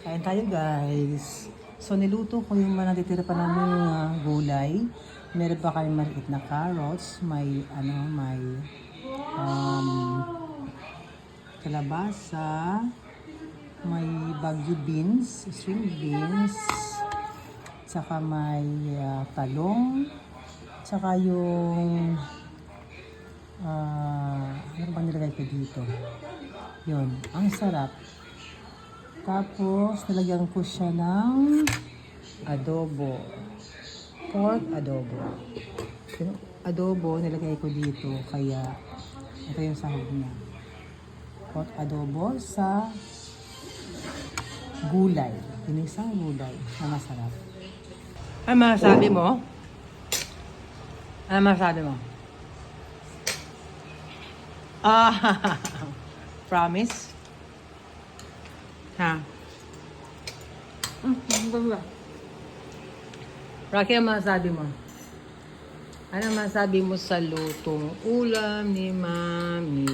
Kain tayo guys. So niluto ko yung mga natitira pa namin gulay. Meron pa kayong maliit na carrots, may kalabasa, may bagyo beans, string beans, tsaka may talong, tsaka yung ano bang nilagay ko dito? Yun, ang sarap. Tapos, nilagyan ko siya ng adobo. Pork adobo. Yung adobo, nilagay ko dito. Kaya, ito yung sahog niya. Pork adobo sa gulay. Inisang gulay na masarap. Ano masasabi mo? Ano masasabi mo? Promise? Ha? Rocky, ano masasabi mo? Ano masasabi mo sa lutong ulam ni Mami?